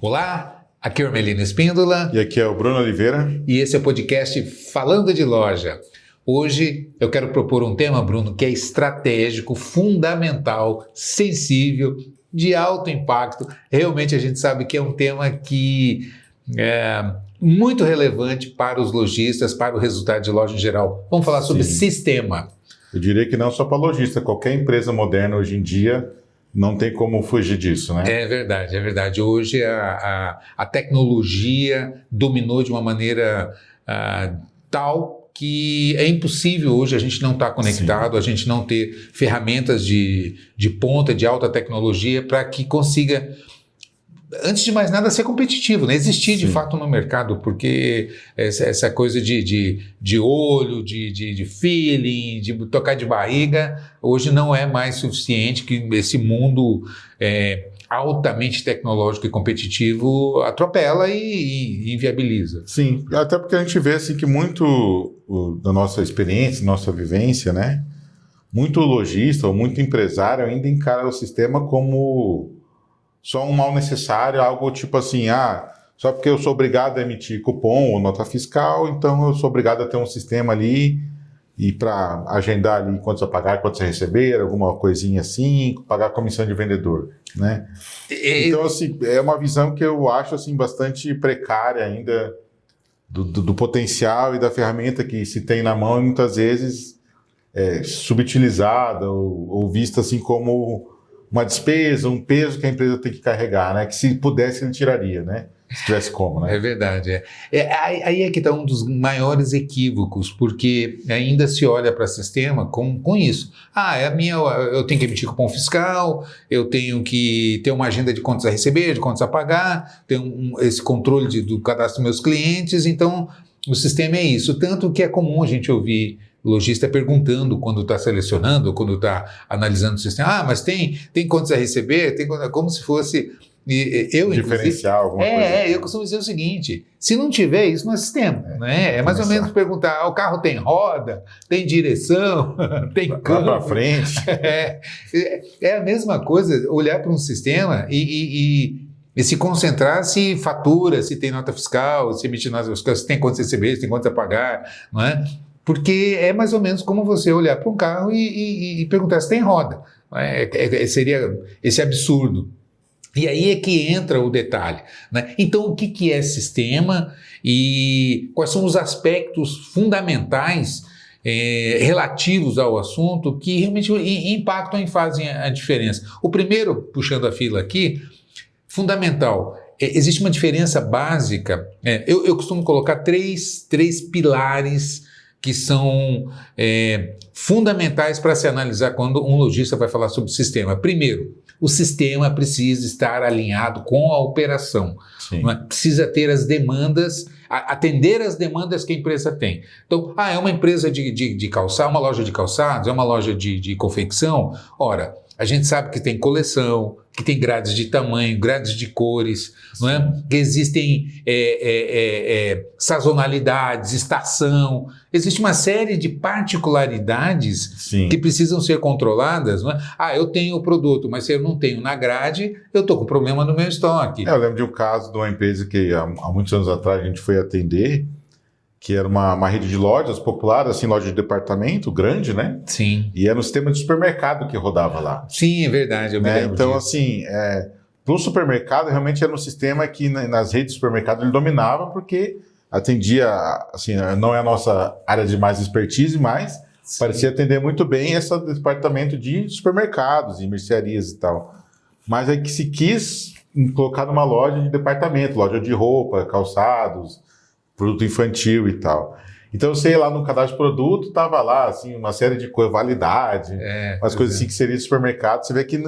Olá, aqui é o Hermelino Espíndola. E aqui é o Bruno Oliveira. E esse é o podcast Falando de Loja. Hoje eu quero propor um tema, Bruno, que é estratégico, fundamental, sensível, de alto impacto. Realmente a gente sabe que é um tema que é muito relevante para os lojistas, para o resultado de loja em geral. Vamos falar sobre sistema. Eu diria que não só para lojista, qualquer empresa moderna hoje em dia não tem como fugir disso, né? É verdade, é verdade. Hoje a tecnologia dominou de uma maneira tal que é impossível hoje a gente não estar conectado, a gente não ter ferramentas de ponta, de alta tecnologia para que consiga, antes de mais nada, ser competitivo, né? Existir de fato no mercado, porque essa coisa de olho, de feeling, de tocar de barriga, hoje não é mais suficiente, que esse mundo altamente tecnológico e competitivo atropela e inviabiliza. Sim, até porque a gente vê assim, que muito da nossa experiência, nossa vivência, né? Muito lojista ou muito empresário ainda encara o sistema como só um mal necessário, algo tipo assim, só porque eu sou obrigado a emitir cupom ou nota fiscal, então eu sou obrigado a ter um sistema ali e para agendar ali quanto você pagar, quanto você receber, alguma coisinha assim, pagar comissão de vendedor, né? Então, assim, é uma visão que eu acho assim, bastante precária ainda do potencial e da ferramenta que se tem na mão e muitas vezes subutilizada ou vista assim como uma despesa, um peso que a empresa tem que carregar, né? Que se pudesse ele tiraria, né? Se tivesse como, né? É verdade. Aí é que está um dos maiores equívocos, porque ainda se olha para o sistema com isso. Eu tenho que emitir cupom fiscal, eu tenho que ter uma agenda de contas a receber, de contas a pagar, ter esse controle do cadastro dos meus clientes, então o sistema é isso. Tanto que é comum a gente ouvir lojista perguntando quando está selecionando, quando está analisando o sistema, mas tem contas a receber, como se fosse... diferencial, alguma coisa. Eu costumo dizer o seguinte, se não tiver isso, não é sistema, né? É mais ou menos perguntar, o carro tem roda, tem direção, tem câmbio. Vai para frente. É a mesma coisa, olhar para um sistema e se concentrar se fatura, se tem nota fiscal, se emitir nota fiscal, se tem contas a receber, se tem contas a pagar, não é? Porque é mais ou menos como você olhar para um carro e perguntar se tem roda. Seria esse absurdo. E aí é que entra o detalhe, né? Então, o que é sistema e quais são os aspectos fundamentais relativos ao assunto que realmente impactam e fazem a diferença? O primeiro, puxando a fila aqui, fundamental, existe uma diferença básica. Eu costumo colocar três pilares que são fundamentais para se analisar quando um lojista vai falar sobre sistema. Primeiro, o sistema precisa estar alinhado com a operação. Precisa ter as demandas, atender as demandas que a empresa tem. Então, é uma empresa de calçado, uma loja de calçados, é uma loja de confecção. Ora, a gente sabe que tem coleção, que tem grades de tamanho, grades de cores, não é? Que existem sazonalidades, estação. Existe uma série de particularidades que precisam ser controladas. Não é? Eu tenho o produto, mas se eu não tenho na grade, eu estou com problema no meu estoque. Eu lembro de um caso de uma empresa que há muitos anos atrás a gente foi atender, que era uma rede de lojas popular, assim, loja de departamento, grande, né? Sim. E era um sistema de supermercado que rodava lá. Sim, é verdade, eu me lembro Então, disso. assim, para o supermercado, realmente era um sistema que nas redes de supermercado ele dominava, porque atendia, assim, não é a nossa área de mais expertise, mas parecia atender muito bem esse departamento de supermercados e mercearias e tal. Mas aí que se quis colocar numa loja de departamento, loja de roupa, calçados, produto infantil e tal. Então, eu sei lá no cadastro de produto, tava lá, assim, uma série de coisas, validade, umas coisas assim que seria de supermercado. Você vê que,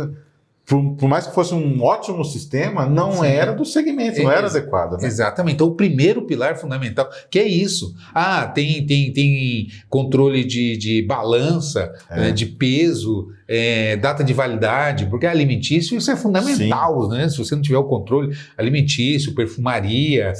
por mais que fosse um ótimo sistema, não era do segmento, não era adequado, né? Exatamente. Então, o primeiro pilar fundamental, que é isso. Tem controle de balança, de peso, data de validade, porque alimentício, isso é fundamental, né? Se você não tiver o controle alimentício, perfumaria,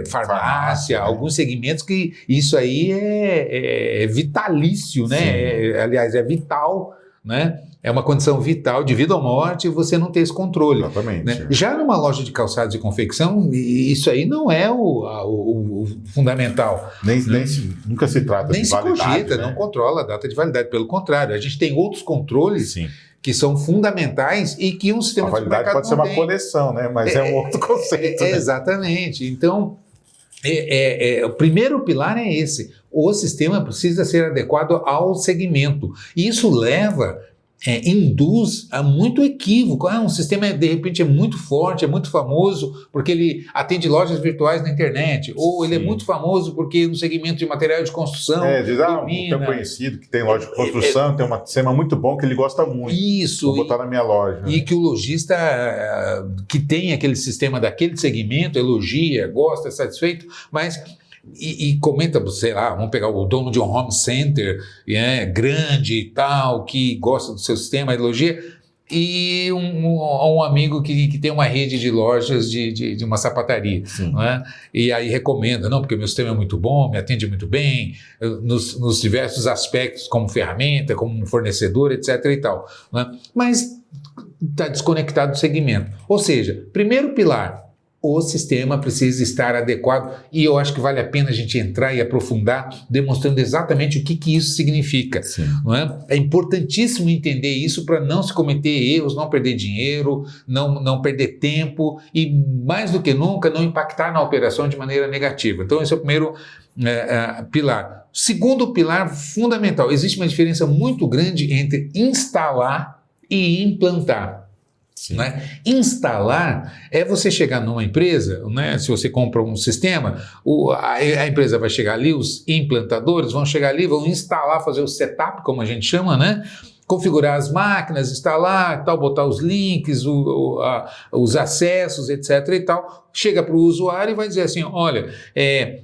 farmácia, alguns segmentos que isso aí é vitalício, né? Aliás, é vital, né? é uma condição vital, de vida ou morte, você não ter esse controle. Exatamente. Né? Já numa loja de calçados e confecção, isso aí não é o fundamental. Nunca se trata nem de validade. Nem se cogita, né? não controla a data de validade. Pelo contrário, a gente tem outros controles Sim. que são fundamentais e que um sistema A validade de supermercado pode ser não uma tem. coleção, né? Mas é um outro conceito. Né? Exatamente. Então, o primeiro pilar é esse. O sistema precisa ser adequado ao segmento. E isso induz a muito equívoco. Um sistema, de repente, é muito forte, é muito famoso porque ele atende lojas virtuais na internet. Ou ele é muito famoso porque no segmento de material de construção... tem um conhecido que tem loja de construção, tem um sistema muito bom que ele gosta muito. Isso. Vou botar na minha loja. E que o lojista que tem aquele sistema daquele segmento elogia, gosta, é satisfeito, mas... E comenta, sei lá, vamos pegar o dono de um home center grande e tal, que gosta do seu sistema, elogia, e um amigo que tem uma rede de lojas de uma sapataria, não é? E aí recomenda, não, porque meu sistema é muito bom, me atende muito bem, nos diversos aspectos, como ferramenta, como fornecedor, etc. e tal, não é? Mas está desconectado do segmento. Ou seja, primeiro pilar, o sistema precisa estar adequado e eu acho que vale a pena a gente entrar e aprofundar, demonstrando exatamente o que isso significa. Não é? É importantíssimo entender isso para não se cometer erros, não perder dinheiro, não perder tempo e, mais do que nunca, não impactar na operação de maneira negativa. Então, esse é o primeiro pilar. Segundo pilar fundamental, existe uma diferença muito grande entre instalar e implantar. Né? Instalar é você chegar numa empresa, né? Se você compra um sistema, a empresa vai chegar ali, os implantadores vão chegar ali, vão instalar, fazer o setup, como a gente chama, né? Configurar as máquinas, instalar, tal, botar os links, os acessos, etc. e tal. Chega para o usuário e vai dizer assim, olha,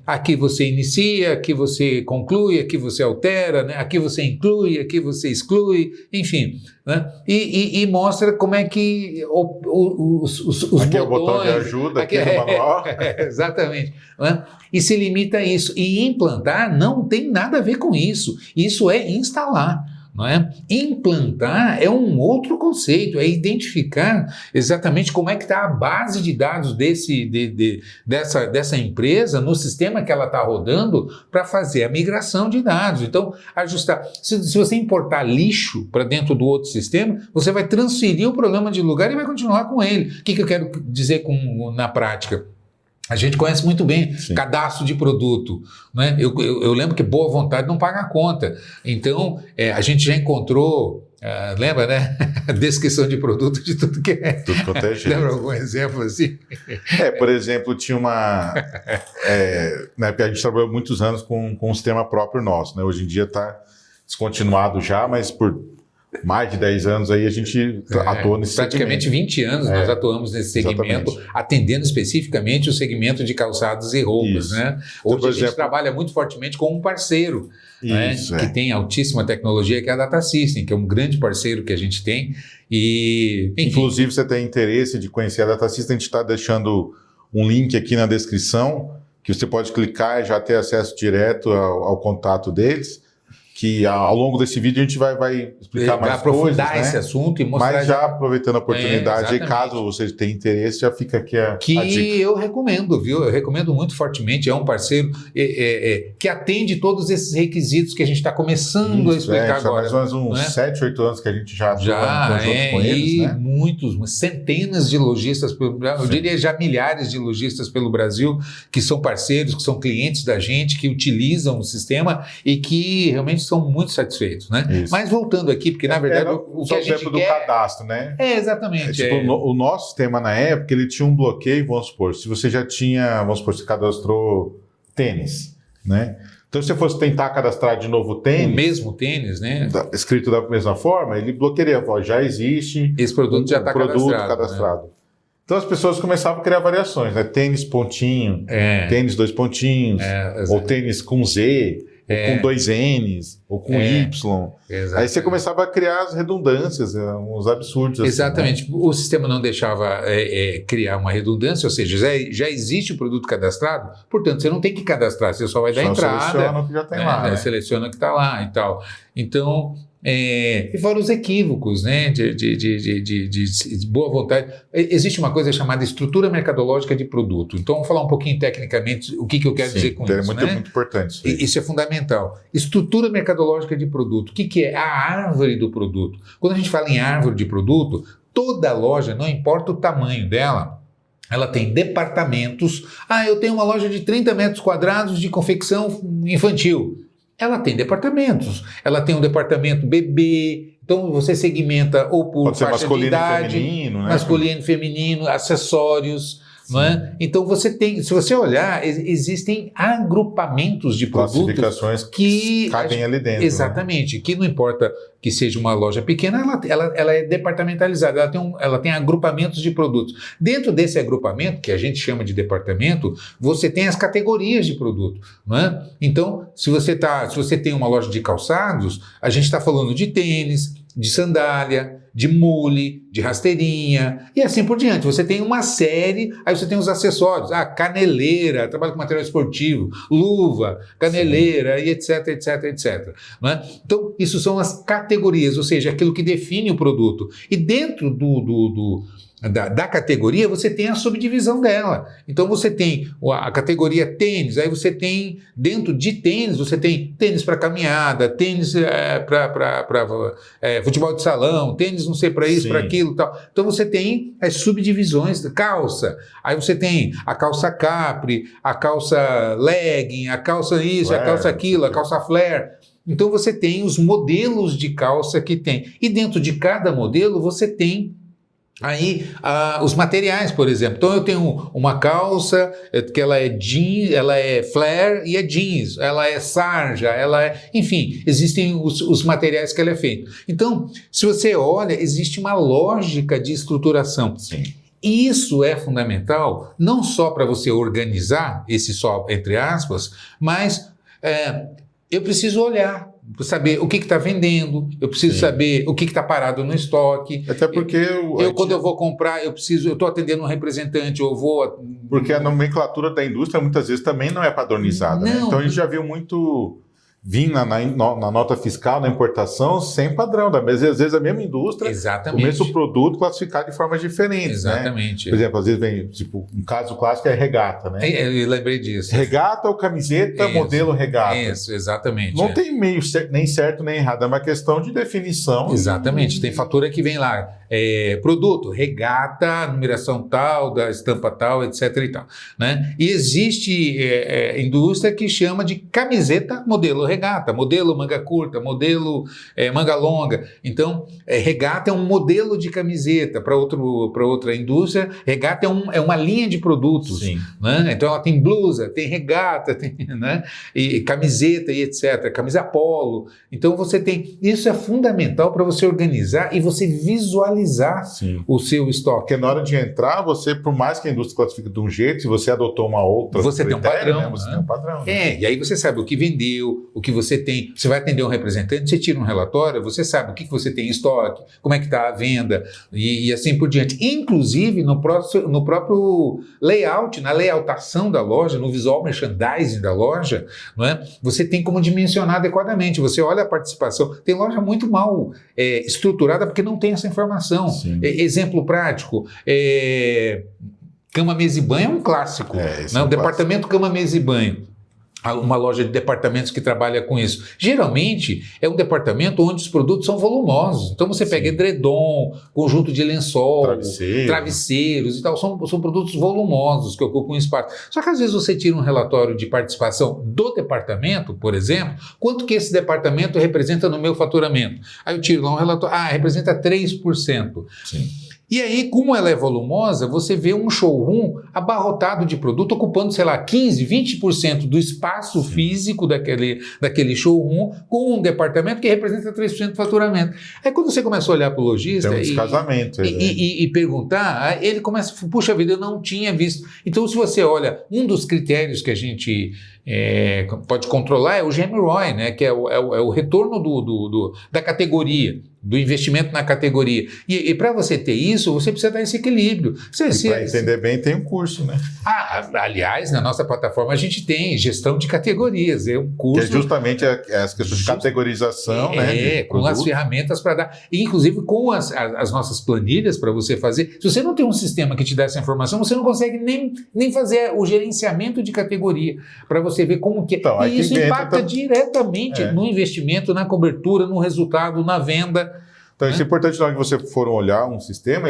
aqui você inicia, aqui você conclui, aqui você altera, né? Aqui você inclui, aqui você exclui, enfim. Né? E mostra como é que os aqui botões... é o botão de ajuda, aqui é o manual. Exatamente. Né? E se limita a isso. E implantar não tem nada a ver com isso. Isso é instalar. Não é? Implantar é um outro conceito, é identificar exatamente como é que está a base de dados dessa empresa no sistema que ela está rodando para fazer a migração de dados. Então, ajustar. Se você importar lixo para dentro do outro sistema, você vai transferir o problema de lugar e vai continuar com ele. O que eu quero dizer na prática? A gente conhece muito bem cadastro de produto, né? Eu lembro que boa vontade não paga a conta. Então, a gente já encontrou, lembra, né? Descrição de produto de tudo que é. Tudo quanto é jeito. Lembra algum exemplo assim? Por exemplo, tinha uma... na época a gente trabalhou muitos anos com um sistema próprio nosso, né? Hoje em dia está descontinuado já, mas por mais de 10 anos aí a gente atuou nesse praticamente segmento. 20 anos nós atuamos nesse segmento, exatamente. Atendendo especificamente o segmento de calçados e roupas. Né? Hoje então, a gente trabalha muito fortemente com um parceiro que tem altíssima tecnologia, que é a Data System, que é um grande parceiro que a gente tem. E, enfim. Inclusive, você tem interesse de conhecer a Data System, a gente está deixando um link aqui na descrição, que você pode clicar e já ter acesso direto ao contato deles. Que ao longo desse vídeo a gente vai explicar mais coisas, aprofundar esse assunto e mostrar... Mas já aproveitando a oportunidade, e caso você tenha interesse, já fica aqui a dica. Eu recomendo, viu? Eu recomendo muito fortemente. É um parceiro que atende todos esses requisitos que a gente está começando a explicar agora. Mais ou menos uns 7, 8 anos que a gente já atua em conjunto com eles, né? Centenas de lojistas pelo Brasil, eu diria já milhares de lojistas pelo Brasil, que são parceiros, que são clientes da gente, que utilizam o sistema e que realmente são muito satisfeitos, né? Isso. Mas voltando aqui, porque na verdade o que a gente do cadastro, né? Exatamente. O nosso sistema na época, ele tinha um bloqueio, vamos supor, se você já tinha, vamos supor, você cadastrou tênis, né? Então, se você fosse tentar cadastrar de novo tênis... O mesmo tênis, né? Escrito da mesma forma, ele bloquearia. Já existe... Esse produto já está cadastrado. Né? Então, as pessoas começavam a criar variações, né? Tênis pontinho, tênis 2 pontinhos, ou tênis com Z... Ou com 2 N's, ou com Y. Exatamente. Aí você começava a criar as redundâncias, uns absurdos. Exatamente. Assim, né? O sistema não deixava criar uma redundância, ou seja, já existe o produto cadastrado, portanto, você não tem que cadastrar, você só vai dar entrada. Seleciona o que já tem lá. Seleciona o que está lá e tal. Então, E fora os equívocos, né, de boa vontade. Existe uma coisa chamada estrutura mercadológica de produto. Então, vamos falar um pouquinho tecnicamente o que eu quero dizer com isso. Muito importante. Isso é fundamental. Estrutura mercadológica de produto. O que é? A árvore do produto. Quando a gente fala em árvore de produto, toda loja, não importa o tamanho dela, ela tem departamentos. Eu tenho uma loja de 30 metros quadrados de confecção infantil. Ela tem departamentos. Ela tem um departamento bebê. Então você segmenta ou por faixa de idade, masculino, feminino, acessórios. Não é? Então você tem, se você olhar, existem agrupamentos de produtos, classificações que cabem ali dentro. Exatamente, que não importa que seja uma loja pequena, ela é departamentalizada, ela tem agrupamentos de produtos. Dentro desse agrupamento, que a gente chama de departamento, você tem as categorias de produto. Não é? Então, se você tem uma loja de calçados, a gente está falando de tênis, de sandália, de mule, de rasteirinha e assim por diante. Você tem uma série, aí você tem os acessórios, caneleira, trabalho com material esportivo, luva, caneleira e etc, etc, etc. Não é? Então, isso são as categorias, ou seja, aquilo que define o produto. E dentro da categoria, você tem a subdivisão dela. Então, você tem a categoria tênis, aí você tem, dentro de tênis, você tem tênis para caminhada, tênis para futebol de salão, tênis não sei para isso, para aquilo e tal. Então, você tem as subdivisões da calça. Aí você tem a calça capri, a calça legging, a calça isso, flare, a calça aquilo, a calça flare. Então, você tem os modelos de calça que tem. E dentro de cada modelo, você tem aí os materiais, por exemplo. Então eu tenho uma calça que ela é jeans, ela é flare e é jeans, ela é sarja, enfim, existem os materiais que ela é feita. Então, se você olha, existe uma lógica de estruturação. Sim. E isso é fundamental, não só para você organizar esse só, entre aspas, mas eu preciso olhar, saber o que está vendendo, eu preciso saber o que está parado no estoque. Até porque quando eu vou comprar, eu estou atendendo um representante, eu vou... Porque a nomenclatura da indústria muitas vezes também não é padronizada. Não, né? Então a gente já viu muito vir na nota fiscal, na importação, sem padrão. Às vezes a mesma indústria começa o produto classificado de formas diferentes. Exatamente. Né? Por exemplo, às vezes vem, tipo, um caso clássico é regata, né? Eu lembrei disso. Regata ou camiseta, modelo regata. Isso, exatamente. Não tem meio nem certo nem errado, é uma questão de definição. Exatamente, tem fatura que vem lá, produto, regata, numeração tal, da estampa tal, etc. e tal. Né? E existe indústria que chama de camiseta modelo regata, modelo manga curta, modelo manga longa. Então, regata é um modelo de camiseta. Para outra indústria, regata é uma linha de produtos. Né? Então, ela tem blusa, tem regata, tem, né? E camiseta e etc. Camisa polo. Então, você tem... Isso é fundamental para você organizar e você visualizar o seu estoque. Porque na hora de entrar, você, por mais que a indústria classifique de um jeito, se você adotou uma outra... Você tem um padrão. Né? Você tem um padrão. Né? E aí você sabe o que vendeu, o que você tem. Você vai atender um representante, você tira um relatório, você sabe o que você tem em estoque, como é que está a venda e assim por diante. Inclusive, no próprio layout, na layoutação da loja, no visual merchandising da loja, não é? Você tem como dimensionar adequadamente. Você olha a participação. Tem loja muito mal estruturada porque não tem essa informação. Exemplo prático, cama, mesa e banho é um clássico. O departamento cama, mesa e banho. Uma loja de departamentos que trabalha com isso. Geralmente, é um departamento onde os produtos são volumosos. Então, você pega edredom, conjunto de lençol, travesseiros e tal. São produtos volumosos que ocupam espaço. Só que, às vezes, você tira um relatório de participação do departamento, por exemplo, quanto que esse departamento representa no meu faturamento. Aí eu tiro lá um relatório, representa 3%. E aí, como ela é volumosa, você vê um showroom abarrotado de produto, ocupando, sei lá, 15%, 20% do espaço físico daquele showroom, com um departamento que representa 3% do faturamento. Aí, quando você começa a olhar para o lojista e perguntar, ele começa, puxa vida, eu não tinha visto. Então, se você olha, um dos critérios que a gente pode controlar é o GMROI, né, que é o retorno da categoria, do investimento na categoria. E para você ter isso, você precisa dar esse equilíbrio. Para entender bem, tem um curso, né? Aliás, na nossa plataforma a gente tem gestão de categorias, é um curso... Que é justamente as questões de categorização, né? Com as ferramentas para dar, inclusive com as nossas planilhas para você fazer. Se você não tem um sistema que te dá essa informação, você não consegue nem fazer o gerenciamento de categoria, para você ver como que... Então, e isso impacta diretamente no investimento, na cobertura, no resultado, na venda. Então, isso é importante na hora que você for olhar um sistema,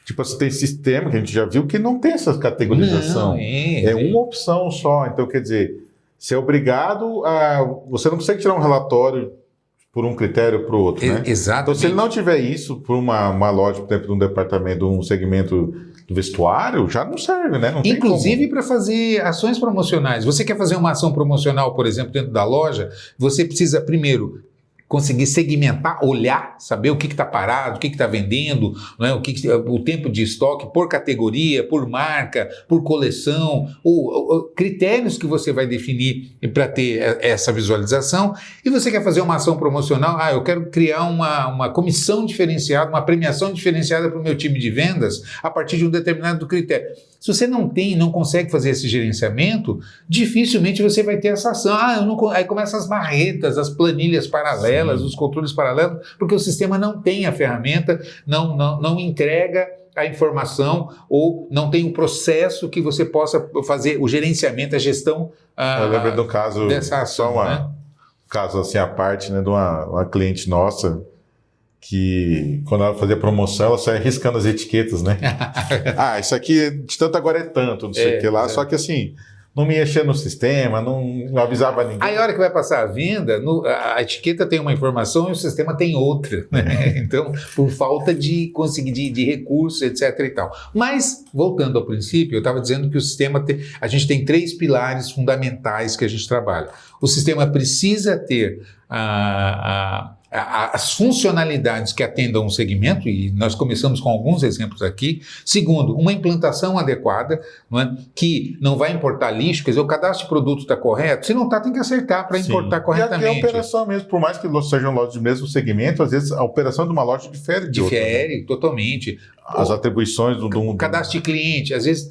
tipo, você tem sistema que a gente já viu que não tem essa categorização. É uma opção só. Então, quer dizer, você é obrigado a... Você não consegue tirar um relatório por um critério para o outro, né? Exatamente. Então, se ele não tiver isso por uma loja, por exemplo, de um departamento, de um segmento do vestuário, já não serve, né? Não inclusive para fazer ações promocionais. Você quer fazer uma ação promocional, por exemplo, dentro da loja, você precisa, primeiro, conseguir segmentar, olhar, saber o que está parado, o que está vendendo, não é? O tempo de estoque por categoria, por marca, por coleção, critérios que você vai definir para ter essa visualização. E você quer fazer uma ação promocional, eu quero criar uma comissão diferenciada, uma premiação diferenciada para o meu time de vendas a partir de um determinado critério. Se você não consegue fazer esse gerenciamento, dificilmente você vai ter essa ação. Aí começam as marretas, as planilhas paralelas, os controles paralelos, porque o sistema não tem a ferramenta, não entrega a informação ou não tem o processo que você possa fazer o gerenciamento, a gestão eu lembro do caso, dessa ação. Um caso assim à parte, né, de uma cliente nossa, que quando ela fazia promoção, ela saia riscando as etiquetas, né? Isso aqui de tanto agora é tanto, não sei o que lá. Só que assim, não me mexia no sistema, não avisava ninguém. Aí a hora que vai passar a venda, a etiqueta tem uma informação e o sistema tem outra, né? Então, por falta de conseguir de recursos, etc. e tal. Mas, voltando ao princípio, eu estava dizendo que o sistema a gente tem 3 pilares fundamentais que a gente trabalha. O sistema precisa ter as funcionalidades que atendam um segmento, e nós começamos com alguns exemplos aqui. Segundo, uma implantação adequada, não é? Que não vai importar lixo, quer dizer, o cadastro de produto está correto, se não está, tem que acertar para importar corretamente. E aqui a operação mesmo, por mais que sejam lojas do mesmo segmento, às vezes a operação de uma loja difere de outra. Difere, totalmente. As atribuições do cadastro de cliente, às vezes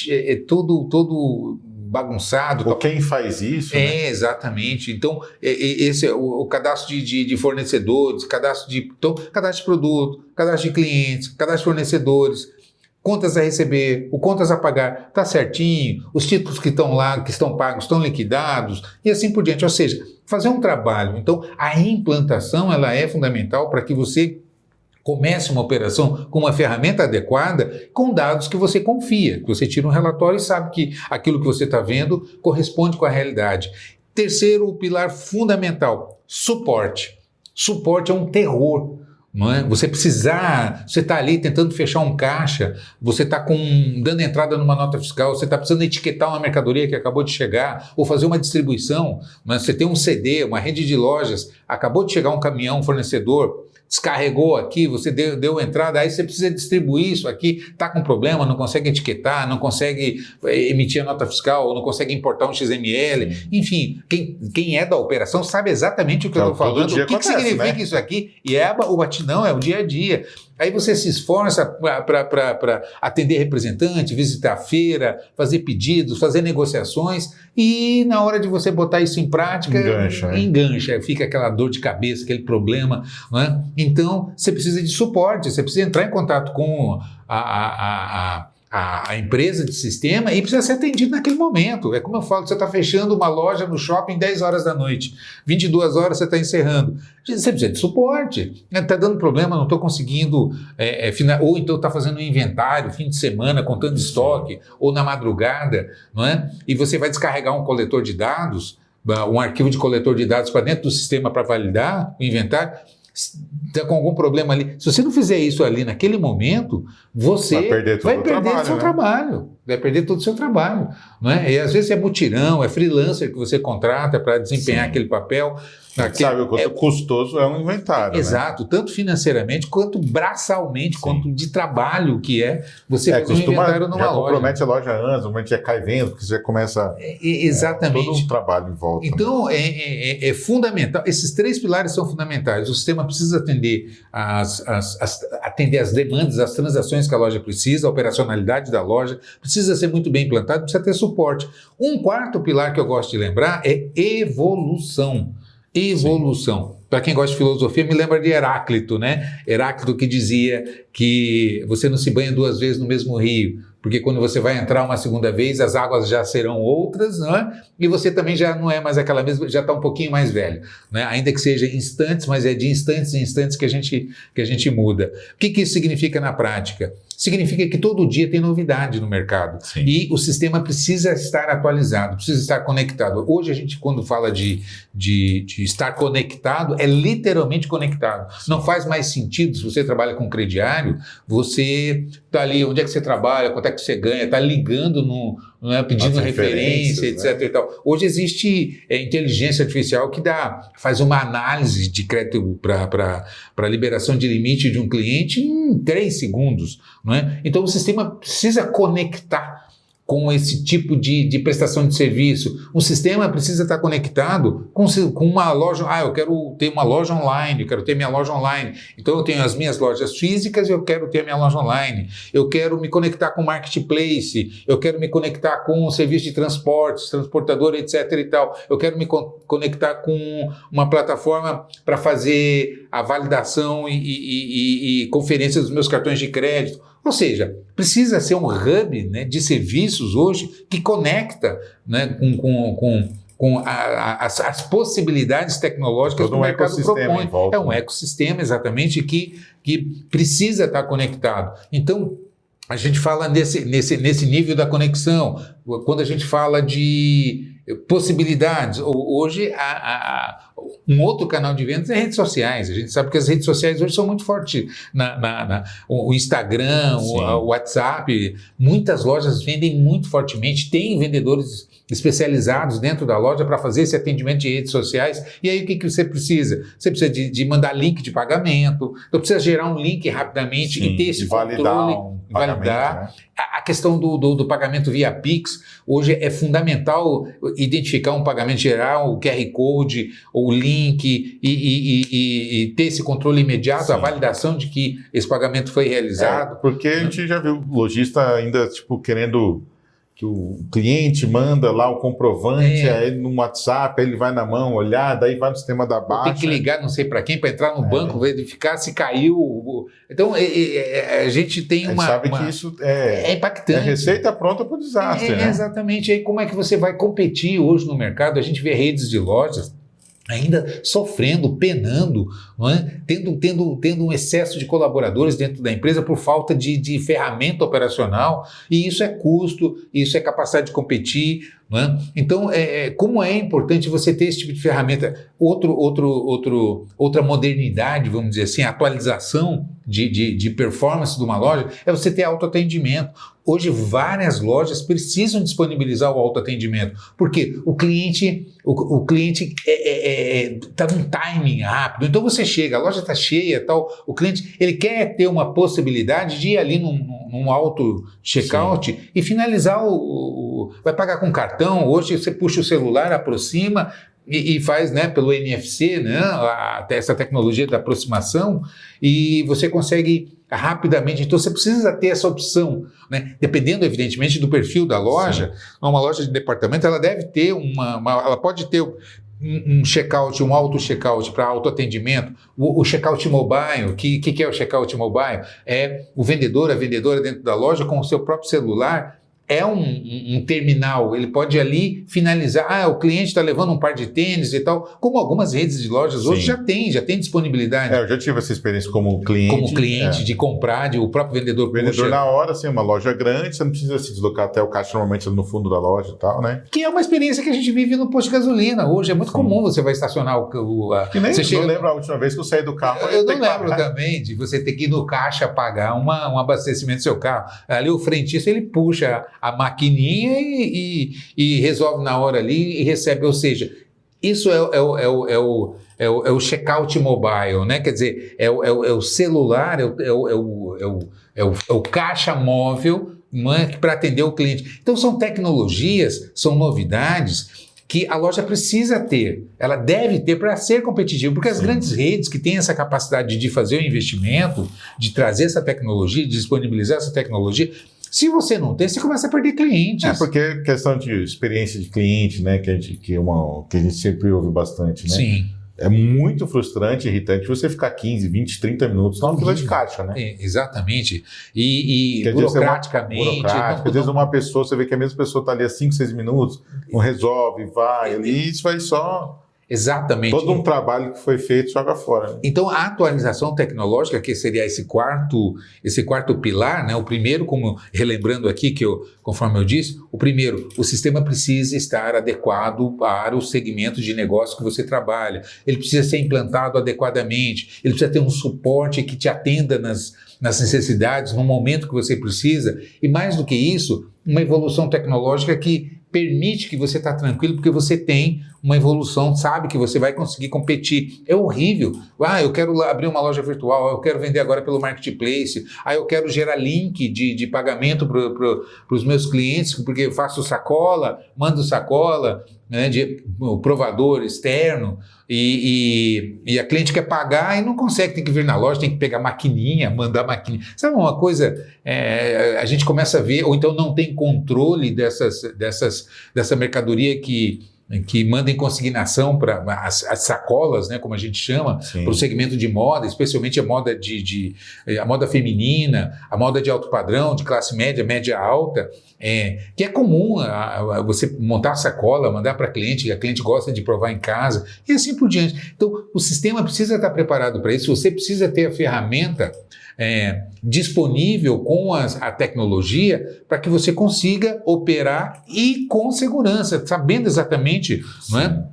é todo bagunçado. Ou quem faz isso, né? Exatamente. Então, esse é o cadastro de fornecedores, cadastro de produto, cadastro de clientes, cadastro de fornecedores, contas a receber, o contas a pagar, está certinho, os títulos que estão lá, que estão pagos, estão liquidados, e assim por diante. Ou seja, fazer um trabalho. Então, a implantação ela é fundamental para que você comece uma operação com uma ferramenta adequada, com dados que você confia, que você tira um relatório e sabe que aquilo que você está vendo corresponde com a realidade. Terceiro pilar fundamental, suporte. Suporte é um terror. Não é? Você está ali tentando fechar um caixa, você está dando entrada numa nota fiscal, você está precisando etiquetar uma mercadoria que acabou de chegar, ou fazer uma distribuição, mas você tem um CD, uma rede de lojas, acabou de chegar um caminhão, um fornecedor, descarregou aqui, você deu entrada, aí você precisa distribuir isso aqui, está com problema, não consegue etiquetar, não consegue emitir a nota fiscal, ou não consegue importar um XML, enfim, quem é da operação sabe exatamente o que eu estou falando, o que significa isso aqui, e o batidão é o dia a dia. Aí você se esforça para atender representante, visitar a feira, fazer pedidos, fazer negociações, e na hora de você botar isso em prática, engancha, fica aquela dor de cabeça, aquele problema, não é? Então, você precisa de suporte, você precisa entrar em contato com a empresa de sistema e precisa ser atendido naquele momento. É como eu falo, você está fechando uma loja no shopping 10 horas da noite, 22 horas você está encerrando. Você precisa de suporte. Está dando problema, não estou conseguindo, ou então está fazendo um inventário, fim de semana, contando estoque, ou na madrugada, não é? E você vai descarregar um coletor de dados, um arquivo de coletor de dados para dentro do sistema para validar o inventário. está com algum problema ali. Se você não fizer isso ali naquele momento, você vai perder o seu trabalho. Vai perder todo o seu trabalho. Não é? E às vezes é mutirão, é freelancer que você contrata para desempenhar aquele papel. Sabe o quanto custoso é um inventário. Exato, né? Tanto financeiramente, quanto braçalmente, quanto de trabalho que é você fazer um inventário numa loja. Compromete a loja antes, o momento já cai vendo, porque você começa... Exatamente. Todo um trabalho em volta. Então, é fundamental. Esses 3 pilares são fundamentais. O sistema precisa atender as demandas, as transações que a loja precisa, a operacionalidade da loja, precisa ser muito bem implantado, precisa ter suporte. Um quarto pilar que eu gosto de lembrar é evolução. Evolução. Para quem gosta de filosofia, me lembra de Heráclito, né? Heráclito que dizia que você não se banha 2 vezes no mesmo rio, porque quando você vai entrar uma segunda vez, as águas já serão outras, não é? E você também já não é mais aquela mesma, já está um pouquinho mais velho, né? Ainda que seja instantes, mas é de instantes em instantes que a gente muda. O que isso significa na prática? Significa que todo dia tem novidade no mercado. Sim. E o sistema precisa estar atualizado, precisa estar conectado. Hoje a gente, quando fala de estar conectado, é literalmente conectado. Sim. Não faz mais sentido, se você trabalha com crediário, você está ali, onde é que você trabalha, quanto é que você ganha, está ligando, pedindo referência, etc. Né? E tal. Hoje existe inteligência artificial que faz uma análise de crédito para liberação de limite de um cliente em 3 segundos. Não é? Então o sistema precisa conectar com esse tipo de prestação de serviço. O sistema precisa estar conectado com uma loja. Eu quero ter uma loja online, eu quero ter minha loja online. Então eu tenho as minhas lojas físicas e eu quero ter a minha loja online. Eu quero me conectar com o marketplace, eu quero me conectar com o serviço de transportes, transportador, etc. e tal. Eu quero me conectar com uma plataforma para fazer a validação e conferência dos meus cartões de crédito. Ou seja, precisa ser um hub, né, de serviços hoje que conecta, né, com as possibilidades tecnológicas que o mercado propõe. É um ecossistema, exatamente, que precisa estar conectado. Então, a gente fala nesse nível da conexão. Quando a gente fala de possibilidades, hoje um outro canal de vendas é redes sociais. A gente sabe que as redes sociais hoje são muito fortes. O Instagram, o WhatsApp, muitas lojas vendem muito fortemente, tem vendedores especializados dentro da loja para fazer esse atendimento de redes sociais. E aí o que você precisa? Você precisa de mandar link de pagamento, então precisa gerar um link rapidamente e ter esse controle, validar. Né? A questão do pagamento via Pix, hoje é fundamental identificar um pagamento geral, o QR Code, o link e ter esse controle imediato, a validação de que esse pagamento foi realizado. Porque a gente já viu lojista ainda querendo que o cliente manda lá o comprovante, aí no WhatsApp, aí ele vai na mão olhar, daí vai no sistema da Baixa. Tem que ligar não sei para quem, para entrar no banco, verificar se caiu. Então, a gente tem uma... sabe que isso é impactante. É receita pronta para o desastre, né? Exatamente. Aí como é que você vai competir hoje no mercado? A gente vê redes de lojas ainda sofrendo, penando, não é? tendo um excesso de colaboradores dentro da empresa por falta de ferramenta operacional, e isso é custo, isso é capacidade de competir, não é? Então, como é importante você ter esse tipo de ferramenta. Outra modernidade, vamos dizer assim, atualização de performance de uma loja, é você ter autoatendimento. Hoje, várias lojas precisam disponibilizar o autoatendimento, porque o cliente está num timing rápido. Então, você chega, a loja está cheia, tal, o cliente ele quer ter uma possibilidade de ir ali num auto-checkout e finalizar vai pagar com cartão. Hoje, você puxa o celular, aproxima e faz, né, pelo NFC, né, essa tecnologia da aproximação, e você consegue rapidamente. Então você precisa ter essa opção, né? Dependendo, evidentemente, do perfil da loja. Uma loja de departamento, ela deve ter ela pode ter um checkout, um auto-checkout para autoatendimento, o checkout mobile. O que é o checkout mobile? É o vendedor, a vendedora dentro da loja com o seu próprio celular é um terminal, ele pode ali finalizar, o cliente está levando um par de tênis e tal, como algumas redes de lojas hoje já tem disponibilidade. Eu já tive essa experiência como cliente. De comprar, o próprio vendedor. O vendedor na hora, assim, uma loja grande, você não precisa se deslocar até o caixa normalmente no fundo da loja e tal, né? Que é uma experiência que a gente vive no posto de gasolina. Hoje é muito comum você vai estacionar que nem você chega... Eu lembro a última vez que eu saí do carro. Eu não lembro também de você ter que ir no caixa pagar um abastecimento do seu carro. Ali o frentista, ele puxa a maquininha e resolve na hora ali e recebe. Ou seja, isso é o checkout mobile, né? Quer dizer, é o celular, é o caixa móvel, para atender o cliente. Então são tecnologias, são novidades que a loja precisa ter, ela deve ter para ser competitiva, porque as grandes redes que têm essa capacidade de fazer o investimento, de trazer essa tecnologia, de disponibilizar essa tecnologia, se você não tem, você começa a perder clientes. Porque questão de experiência de cliente, né, que a gente sempre ouve bastante, né? Sim. É muito frustrante, irritante você ficar 15, 20, 30 minutos numa fila de caixa, né? Exatamente. E burocraticamente... Às vezes uma pessoa, você vê que a mesma pessoa está ali há 5, 6 minutos, não resolve, vai ali, isso vai só... Exatamente. Todo um trabalho que foi feito joga fora. Né? Então, a atualização tecnológica, que seria esse quarto pilar, né? O primeiro, como relembrando aqui, conforme eu disse, o primeiro, o sistema precisa estar adequado para o segmento de negócio que você trabalha. Ele precisa ser implantado adequadamente, ele precisa ter um suporte que te atenda nas necessidades, no momento que você precisa. E mais do que isso, uma evolução tecnológica que permite que você está tranquilo, porque você tem uma evolução, sabe que você vai conseguir competir. É horrível. Eu quero abrir uma loja virtual, eu quero vender agora pelo marketplace, eu quero gerar link de pagamento para os meus clientes, porque eu faço sacola, mando sacola, né, o provador externo, e a cliente quer pagar e não consegue, tem que vir na loja, tem que pegar maquininha, mandar maquininha. Sabe uma coisa, a gente começa a ver, ou então não tem controle dessa mercadoria que manda em consignação para as sacolas, né, como a gente chama, para o segmento de moda, especialmente a moda a moda feminina, a moda de alto padrão, de classe média, média alta, que é comum você montar a sacola, mandar para cliente, a cliente gosta de provar em casa, e assim por diante. Então, o sistema precisa estar preparado para isso, você precisa ter a ferramenta disponível com a tecnologia para que você consiga operar e com segurança, sabendo exatamente, não é,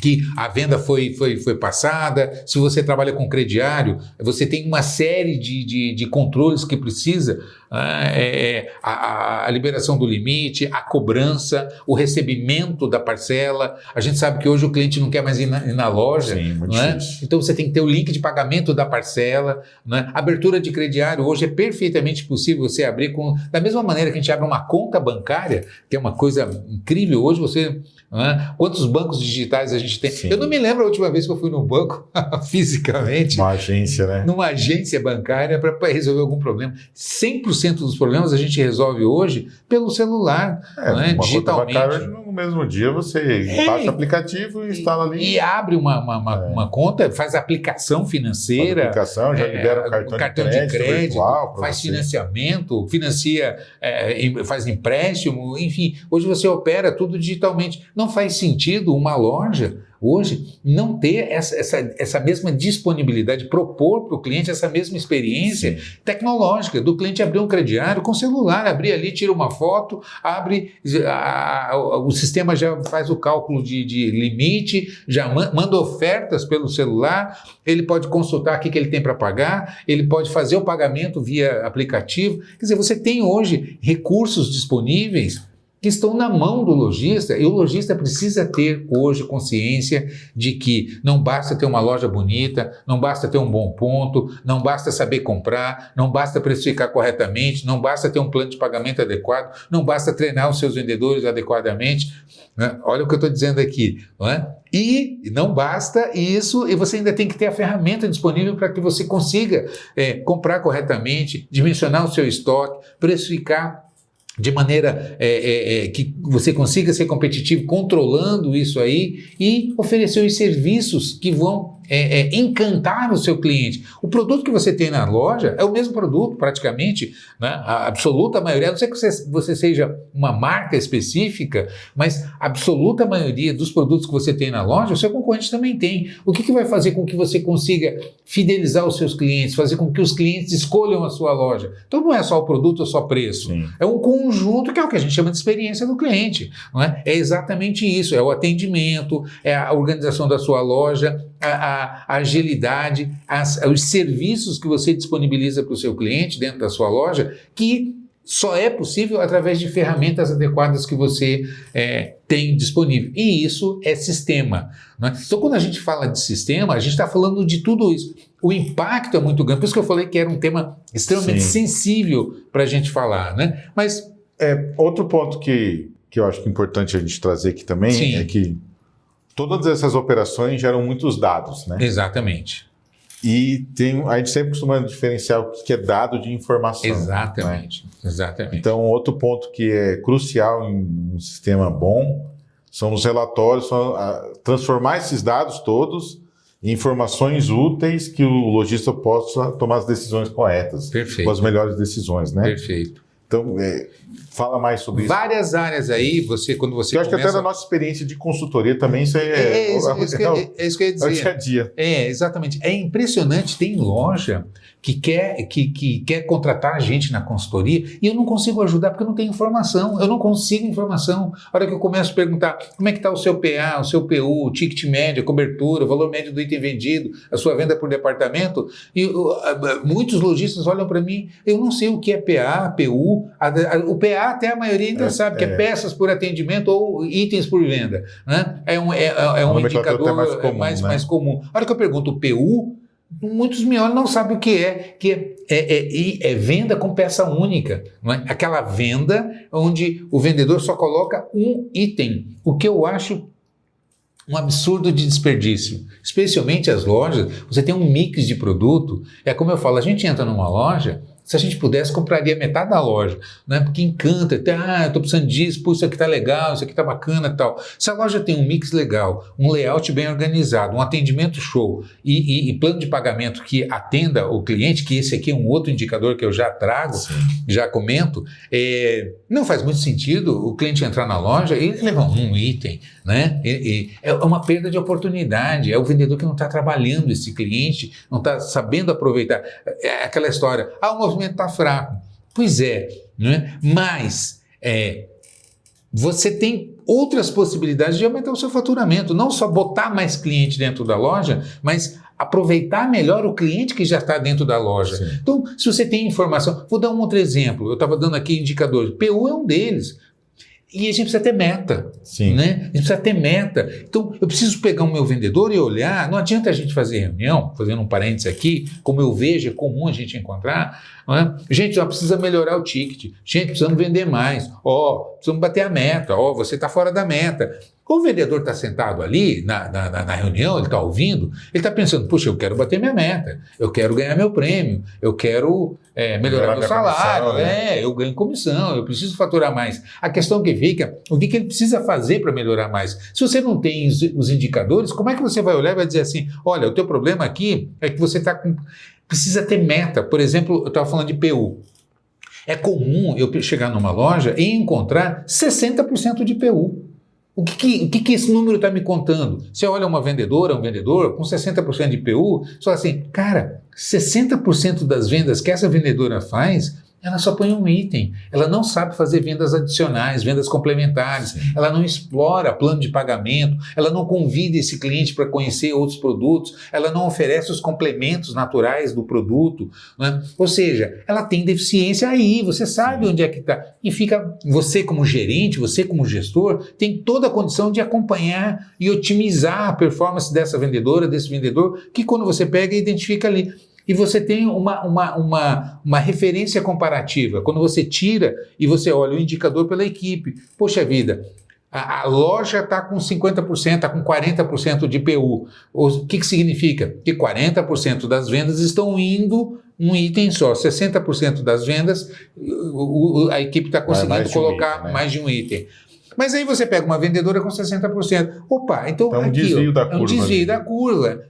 que a venda foi passada. Se você trabalha com crediário, você tem uma série de controles que precisa, a liberação do limite, a cobrança, o recebimento da parcela. A gente sabe que hoje o cliente não quer mais ir na loja. Sim, muito não é? difícil. Então você tem que ter o link de pagamento da parcela. Não é? Abertura de crediário hoje é perfeitamente possível você abrir da mesma maneira que a gente abre uma conta bancária, que é uma coisa incrível. Hoje você... Quantos bancos digitais a gente tem? Sim. Eu não me lembro a última vez que eu fui no banco fisicamente. Uma agência, né? Numa agência bancária para resolver algum problema. 100% dos problemas a gente resolve hoje pelo celular, digitalmente. Conta bancária, no mesmo dia você baixa o aplicativo e instala ali. E abre uma conta, faz aplicação financeira. Aplicação, já libera o cartão de crédito virtual, faz financiamento, faz empréstimo, enfim. Hoje você opera tudo digitalmente. Não faz sentido uma loja hoje não ter essa mesma disponibilidade, propor para o cliente essa mesma experiência tecnológica, do cliente abrir um crediário com celular, abrir ali, tira uma foto, abre, o sistema já faz o cálculo de limite, já manda ofertas pelo celular, ele pode consultar o que ele tem para pagar, ele pode fazer o pagamento via aplicativo. Quer dizer, você tem hoje recursos disponíveis que estão na mão do lojista, e o lojista precisa ter hoje consciência de que não basta ter uma loja bonita, não basta ter um bom ponto, não basta saber comprar, não basta precificar corretamente, não basta ter um plano de pagamento adequado, não basta treinar os seus vendedores adequadamente, né? Olha o que eu estou dizendo aqui, não é? E não basta isso, e você ainda tem que ter a ferramenta disponível para que você consiga comprar corretamente, dimensionar o seu estoque, precificar de maneira que você consiga ser competitivo controlando isso aí e oferecer os serviços que vão encantar o seu cliente. O produto que você tem na loja é o mesmo produto, praticamente, né? A absoluta maioria, a não ser que você seja uma marca específica, mas a absoluta maioria dos produtos que você tem na loja, o seu concorrente também tem. O que vai fazer com que você consiga fidelizar os seus clientes, fazer com que os clientes escolham a sua loja? Então não é só o produto ou só preço. Sim. É um conjunto que é o que a gente chama de experiência do cliente. Não é? É exatamente isso, é o atendimento, é a organização da sua loja, a agilidade, os serviços que você disponibiliza para o seu cliente dentro da sua loja, que só é possível através de ferramentas adequadas que você tem disponível. E isso é sistema. Não é? Então, quando a gente fala de sistema, a gente está falando de tudo isso. O impacto é muito grande. Por isso que eu falei que era um tema extremamente sensível para a gente falar. Né? Mas outro ponto que eu acho que é importante a gente trazer aqui também é que todas essas operações geram muitos dados, né? Exatamente. E a gente sempre costuma diferenciar o que é dado de informação. Exatamente. Né? Exatamente. Então, outro ponto que é crucial em um sistema bom são os relatórios, transformar esses dados todos em informações úteis que o lojista possa tomar as decisões corretas. Perfeito. Com as melhores decisões, né? Perfeito. Então, fala mais sobre isso. Várias áreas aí, quando você eu acho que até na nossa experiência de consultoria também isso é isso que eu ia dizer. É o dia a dia. Exatamente. É impressionante, tem loja que quer contratar a gente na consultoria e eu não consigo ajudar porque eu não tenho informação, eu não consigo informação. A hora que eu começo a perguntar como é que está o seu PA, o seu PU, o ticket médio, a cobertura, o valor médio do item vendido, a sua venda por departamento, e muitos lojistas olham para mim, eu não sei o que é PA, PU, o PA até a maioria ainda sabe que é peças por atendimento ou itens por venda. Né? É um indicador mais comum. A hora que eu pergunto o PU, muitos me olham e não sabem o que é venda com peça única, não é? Aquela venda onde o vendedor só coloca um item, o que eu acho um absurdo de desperdício, especialmente as lojas. Você tem um mix de produto, como eu falo, a gente entra numa loja, se a gente pudesse, compraria metade da loja, né? Porque encanta, eu estou precisando disso, isso aqui está legal, isso aqui está bacana e tal. Se a loja tem um mix legal, um layout bem organizado, um atendimento show e plano de pagamento que atenda o cliente, que esse aqui é um outro indicador que eu já trago, já comento, não faz muito sentido o cliente entrar na loja e levar um item, né? É uma perda de oportunidade, é o vendedor que não está trabalhando esse cliente, não está sabendo aproveitar. É aquela história, o movimento está fraco. Pois é, né? Mas você tem outras possibilidades de aumentar o seu faturamento, não só botar mais cliente dentro da loja, mas aproveitar melhor o cliente que já está dentro da loja. Sim. Então, se você tem informação, vou dar um outro exemplo, eu estava dando aqui indicadores, PU é um deles. E a gente precisa ter meta, né? A gente precisa ter meta. Então, eu preciso pegar o meu vendedor e olhar. Não adianta a gente fazer reunião, fazendo um parênteses aqui, como eu vejo, é comum a gente encontrar. Não é? Gente, precisa melhorar o ticket. Gente, precisamos vender mais. Precisamos bater a meta. Você está fora da meta. O vendedor está sentado ali na reunião, ele está ouvindo, ele está pensando, puxa, eu quero bater minha meta, eu quero ganhar meu prêmio, eu quero melhorar meu salário, eu ganho comissão, eu preciso faturar mais. A questão que fica, o que ele precisa fazer para melhorar mais? Se você não tem os indicadores, como é que você vai olhar e vai dizer assim, olha, o teu problema aqui é que você precisa ter meta. Por exemplo, eu estava falando de PU. É comum eu chegar numa loja e encontrar 60% de PU. O que esse número está me contando? Você olha uma vendedora, um vendedor com 60% de PU, você fala assim, cara, 60% das vendas que essa vendedora faz, ela só põe um item. Ela não sabe fazer vendas adicionais, vendas complementares. Sim. Ela não explora plano de pagamento. Ela não convida esse cliente para conhecer outros produtos. Ela não oferece os complementos naturais do produto. Né? Ou seja, ela tem deficiência aí. Você sabe onde é que está. E fica, você como gerente, você como gestor, tem toda a condição de acompanhar e otimizar a performance dessa vendedora, desse vendedor, que quando você pega, identifica ali. E você tem uma referência comparativa. Quando você tira e você olha o indicador pela equipe, poxa vida, a loja está com 50%, está com 40% de PU. O que significa? Que 40% das vendas estão indo um item só. 60% das vendas, a equipe está conseguindo colocar mais de um item. Mas aí você pega uma vendedora com 60%. Opa, então é um aqui, desvio da curva. É um desvio da curva.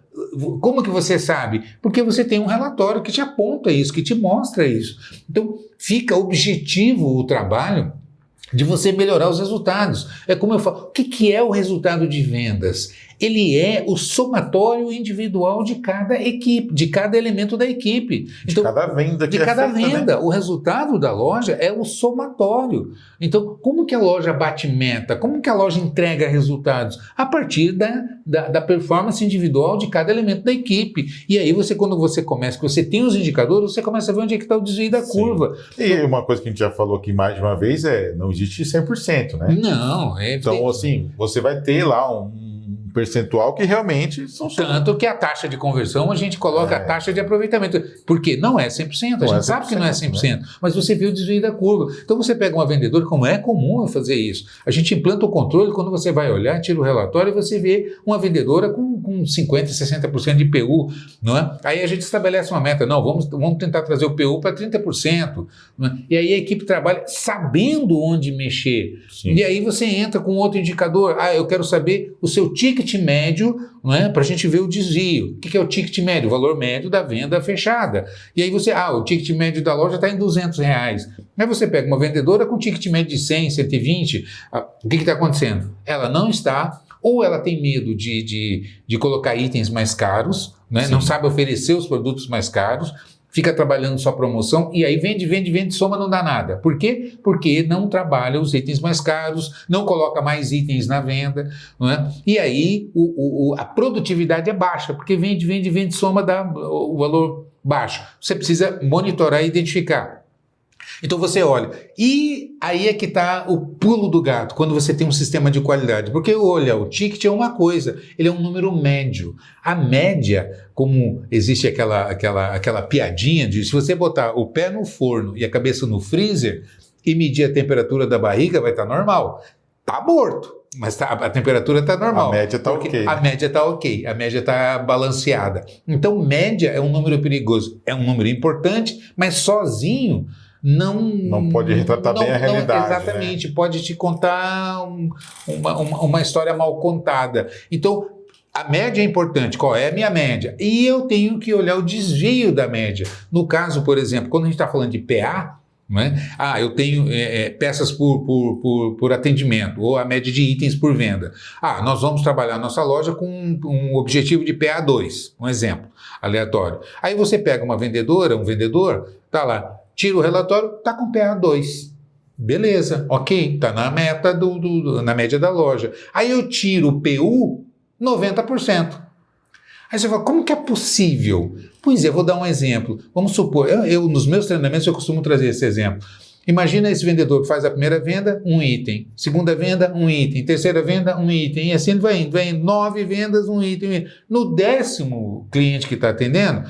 como que você sabe? Porque você tem um relatório que te aponta isso, que te mostra isso. Então, fica objetivo o trabalho de você melhorar os resultados. É como eu falo, o que é o resultado de vendas? Ele é o somatório individual de cada equipe, de cada elemento da equipe. De cada venda que de cada é feita, venda. né? O resultado da loja é o somatório. Então, como que a loja bate meta? Como que a loja entrega resultados? A partir da performance individual de cada elemento da equipe. E aí, quando você começa, que você tem os indicadores, você começa a ver onde é que está o desvio da curva. E uma coisa que a gente já falou aqui mais de uma vez não existe 100%, né? Não. Então, assim, você vai ter lá um percentual que realmente são... Tanto que a taxa de conversão, a gente coloca a taxa de aproveitamento. Porque não é 100%, a gente sabe que não é 100%, né? Mas você vê o desvio da curva. Então você pega uma vendedora, como é comum eu fazer isso. A gente implanta o controle, quando você vai olhar, tira o relatório e você vê uma vendedora com 50%, 60% de PU, não é? Aí a gente estabelece uma meta, não, vamos tentar trazer o PU para 30%. Não é? E aí a equipe trabalha sabendo onde mexer. Sim. E aí você entra com outro indicador, eu quero saber o seu ticket médio, não é? Para a gente ver o desvio. O que é o ticket médio? O valor médio da venda fechada. E aí o ticket médio da loja está em R$200. Aí você pega uma vendedora com ticket médio de 100, 120, o que está acontecendo? Ela não está, ou ela tem medo de colocar itens mais caros, né? Não sabe oferecer os produtos mais caros, fica trabalhando só promoção e aí vende, soma, não dá nada. Por quê? Porque não trabalha os itens mais caros, não coloca mais itens na venda, não é? E aí a produtividade é baixa, porque vende, soma, dá o valor baixo. Você precisa monitorar e identificar. Então você olha, e aí é que está o pulo do gato, quando você tem um sistema de qualidade. Porque olha, o ticket é uma coisa, ele é um número médio. A média, como existe aquela piadinha de se você botar o pé no forno e a cabeça no freezer e medir a temperatura da barriga, vai estar normal. Está morto, mas a temperatura está normal. A média está ok. A média está ok, a média está balanceada. Então, média é um número perigoso, é um número importante, mas sozinho não pode retratar bem a realidade. Exatamente, né? Pode te contar uma história mal contada. Então, a média é importante. Qual é a minha média? E eu tenho que olhar o desvio da média. No caso, por exemplo, quando a gente está falando de PA, né? Eu tenho peças por atendimento, ou a média de itens por venda. Nós vamos trabalhar nossa loja com um objetivo de PA2, um exemplo aleatório. Aí você pega uma vendedora, um vendedor, tá lá, tira o relatório, está com PA2. Beleza, ok, está na meta na média da loja. Aí eu tiro o PU, 90%. Aí você fala, como que é possível? Pois é, vou dar um exemplo. Vamos supor, eu nos meus treinamentos eu costumo trazer esse exemplo. Imagina esse vendedor que faz a primeira venda, um item. Segunda venda, um item. Terceira venda, um item. E assim ele vai indo. 9 vendas, um item. No 10º cliente que está atendendo,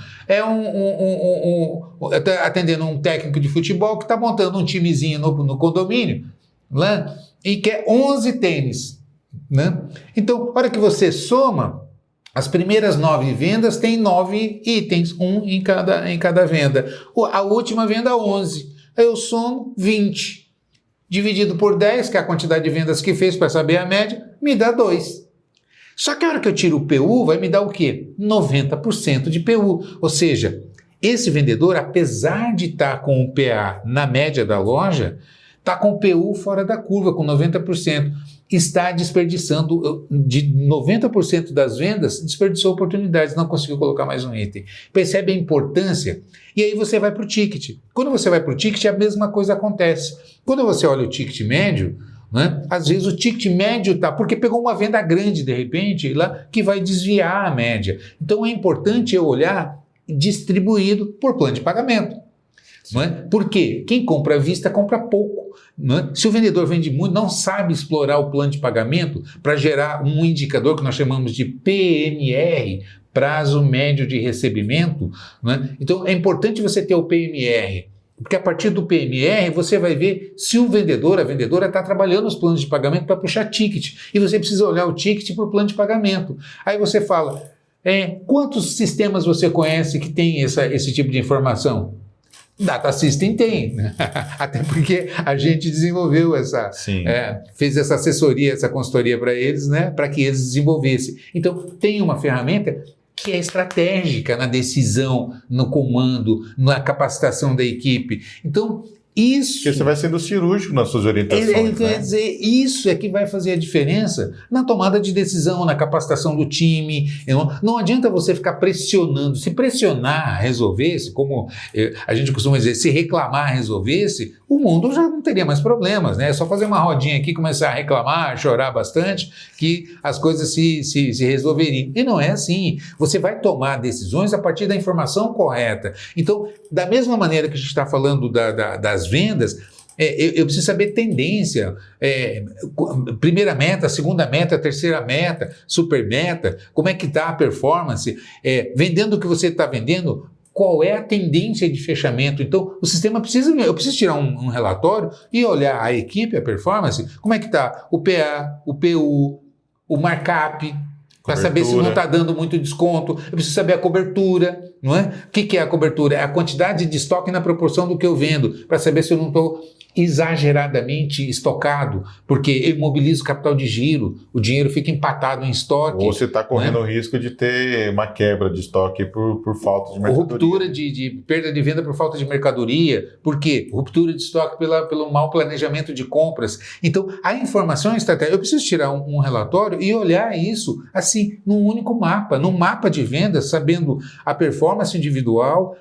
está atendendo um técnico de futebol que está montando um timezinho no condomínio, né? E quer 11 tênis. Né? Então, a hora que você soma, as primeiras 9 vendas têm 9 itens, um em cada venda. A última venda, 11. Aí eu somo 20, dividido por 10, que é a quantidade de vendas que fez para saber a média, me dá 2. Só que a hora que eu tiro o PU, vai me dar o quê? 90% de PU. Ou seja, esse vendedor, apesar de estar com o PA na média da loja, está com o PU fora da curva, com 90%. Está desperdiçando, de 90% das vendas, desperdiçou oportunidades, não conseguiu colocar mais um item. Percebe a importância? E aí você vai para o ticket. Quando você vai para o ticket, a mesma coisa acontece. Quando você olha o ticket médio, né, às vezes o ticket médio está, porque pegou uma venda grande de repente, lá, que vai desviar a média. Então é importante eu olhar distribuído por plano de pagamento. Não é? Por quê? Quem compra à vista compra pouco. Não é? Se o vendedor vende muito, não sabe explorar o plano de pagamento para gerar um indicador que nós chamamos de PMR, prazo médio de recebimento. Não é? Então é importante você ter o PMR, porque a partir do PMR você vai ver se o vendedor, a vendedora está trabalhando os planos de pagamento para puxar ticket. E você precisa olhar o ticket por plano de pagamento. Aí você fala, quantos sistemas você conhece que tem esse tipo de informação? Data System tem, né? Até porque a gente desenvolveu fez essa assessoria, essa consultoria para eles, né? Para que eles desenvolvessem. Então, tem uma ferramenta que é estratégica na decisão, no comando, na capacitação da equipe. Então, isso... Porque você vai sendo cirúrgico nas suas orientações, Quer dizer, isso é que vai fazer a diferença na tomada de decisão, na capacitação do time. Não adianta você ficar pressionando. Se pressionar resolvesse, como a gente costuma dizer, se reclamar resolvesse, o mundo já não teria mais problemas, né? É só fazer uma rodinha aqui, começar a reclamar, chorar bastante, que as coisas se resolveriam. E não é assim. Você vai tomar decisões a partir da informação correta. Então, da mesma maneira que a gente está falando das vendas, eu preciso saber tendência, primeira meta, segunda meta, terceira meta, super meta, como é que está a performance, vendendo o que você está vendendo, qual é a tendência de fechamento. Então, o sistema eu preciso tirar um relatório e olhar a equipe, a performance, como é que está o PA, o PU, o markup, para saber se não está dando muito desconto. Eu preciso saber a cobertura, não é? O que é a cobertura? É a quantidade de estoque na proporção do que eu vendo, para saber se eu não estou exageradamente estocado, porque eu imobilizo o capital de giro, o dinheiro fica empatado em estoque. Ou você está correndo o risco de ter uma quebra de estoque por falta de mercadoria. Ruptura de perda de venda por falta de mercadoria. Por quê? Ruptura de estoque pelo mau planejamento de compras. Então, a informação estratégica, eu preciso tirar um relatório e olhar isso assim, num único mapa, num mapa de vendas, sabendo a performance individual.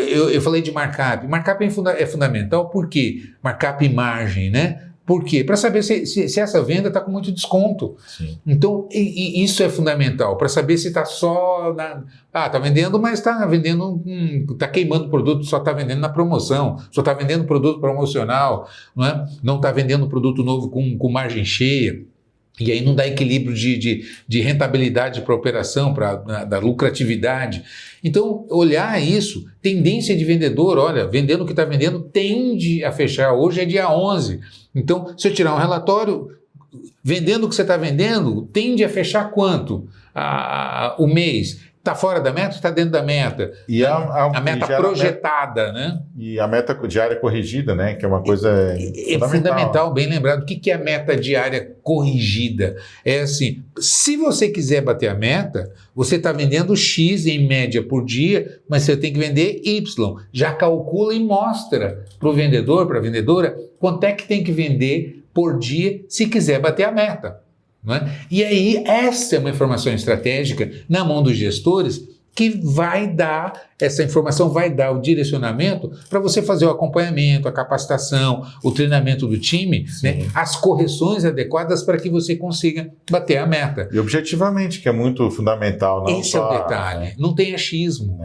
Eu falei de markup. Markup é fundamental, por quê? Markup e margem, né? Por quê? Para saber se essa venda está com muito desconto. Sim. Então, isso é fundamental, para saber se está só está vendendo, mas está vendendo, está queimando produto, só está vendendo na promoção, só está vendendo produto promocional, não está vendendo produto novo com margem cheia. E aí não dá equilíbrio de rentabilidade para a operação, da lucratividade. Então, olhar isso, tendência de vendedor, olha, vendendo o que está vendendo, tende a fechar. Hoje é dia 11. Então, se eu tirar um relatório, vendendo o que você está vendendo, tende a fechar quanto? O mês. Está fora da meta ou está dentro da meta? E a meta projetada, né? E a meta diária corrigida, né? Que é uma coisa fundamental, bem lembrado. O que é a meta diária corrigida? É assim, se você quiser bater a meta, você está vendendo X em média por dia, mas você tem que vender Y. Já calcula e mostra para o vendedor, para a vendedora, quanto é que tem que vender por dia se quiser bater a meta. Não é? E aí, essa é uma informação estratégica na mão dos gestores que vai dar, essa informação vai dar o direcionamento para você fazer o acompanhamento, a capacitação, o treinamento do time, né? As correções adequadas para que você consiga bater a meta. E objetivamente, que é muito fundamental. Não Esse é o detalhe, não tem achismo.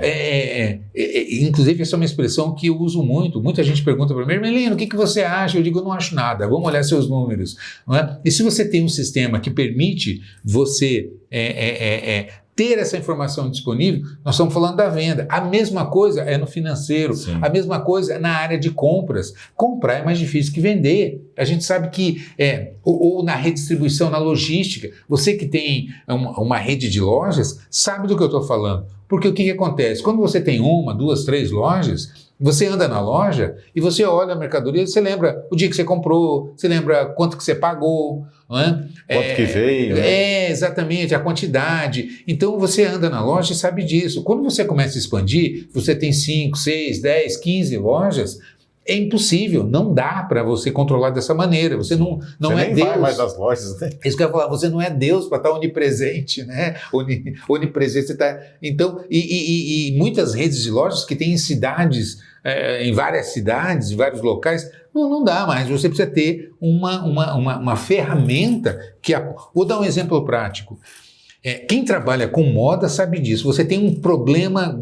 Inclusive, essa é uma expressão que eu uso muito. Muita gente pergunta para mim, Melino, o que você acha? Eu digo, eu não acho nada, vamos olhar seus números. Não é? E se você tem um sistema que permite você ter essa informação disponível, nós estamos falando da venda. A mesma coisa é no financeiro, a mesma coisa na área de compras. Comprar é mais difícil que vender. A gente sabe que, ou na redistribuição, na logística, você que tem uma rede de lojas, sabe do que eu estou falando. Porque o que acontece? Quando você tem 1, 2, 3 lojas, você anda na loja e você olha a mercadoria, você lembra o dia que você comprou, você lembra quanto que você pagou, não é? Quanto que veio. Né? Exatamente, a quantidade. Então você anda na loja e sabe disso. Quando você começa a expandir, você tem 5, 6, 10, 15 lojas, é impossível, não dá para você controlar dessa maneira. Você não é nem Deus. Vai mais nas lojas, né? Isso que eu ia falar, você não é Deus para estar onipresente, né? Onipresente, você tá. Então, e muitas redes de lojas que têm em cidades, em várias cidades, em vários locais, não dá mais. Você precisa ter uma ferramenta que. Vou dar um exemplo prático. Quem trabalha com moda sabe disso. Você tem um problema.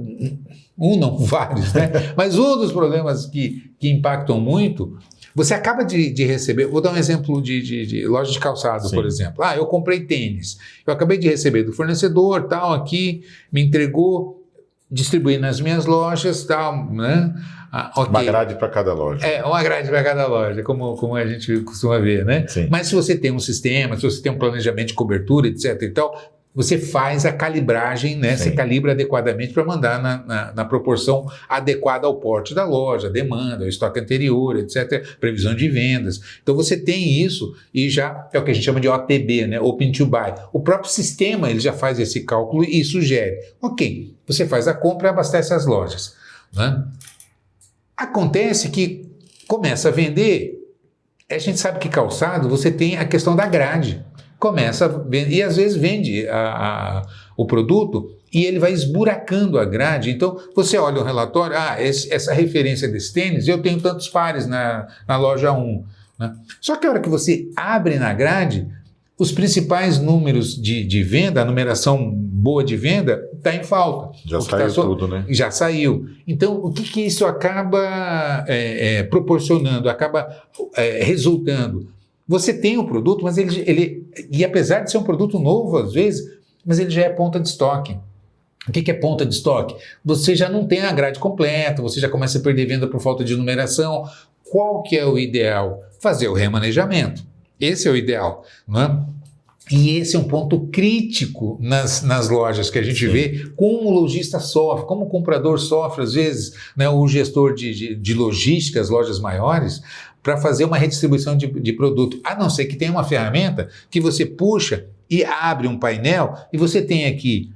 Não, vários, né? Mas um dos problemas que impactam muito, você acaba de receber, vou dar um exemplo de loja de calçado, por exemplo. Eu comprei tênis, eu acabei de receber do fornecedor, tal, aqui, me entregou, distribuí nas minhas lojas, tal, né? Okay. Uma grade para cada loja. Uma grade para cada loja, como a gente costuma ver, né? Sim. Mas se você tem um sistema, se você tem um planejamento de cobertura, etc e tal, você faz a calibragem, né? Você calibra adequadamente para mandar na proporção adequada ao porte da loja, demanda, o estoque anterior, etc., previsão de vendas. Então você tem isso e já é o que a gente chama de OTB, né? Open to Buy. O próprio sistema ele já faz esse cálculo e sugere. Ok, você faz a compra e abastece as lojas, né? Acontece que começa a vender, a gente sabe que calçado você tem a questão da grade. Começa a vender, e às vezes vende o produto e ele vai esburacando a grade. Então, você olha o relatório, essa referência desse tênis, eu tenho tantos pares na loja 1. Né? Só que a hora que você abre na grade, os principais números de venda, a numeração boa de venda, está em falta. Já saiu tudo, né? Já saiu. Então, o que isso acaba proporcionando, acaba resultando? Você tem o produto, mas e apesar de ser um produto novo às vezes, mas ele já é ponta de estoque. O que é ponta de estoque? Você já não tem a grade completa, você já começa a perder venda por falta de numeração. Qual que é o ideal? Fazer o remanejamento. Esse é o ideal, não é? E esse é um ponto crítico nas lojas que a gente vê, como o lojista sofre, como o comprador sofre, às vezes, né, o gestor de logística, as lojas maiores, para fazer uma redistribuição de produto, a não ser que tenha uma ferramenta que você puxa e abre um painel e você tem aqui,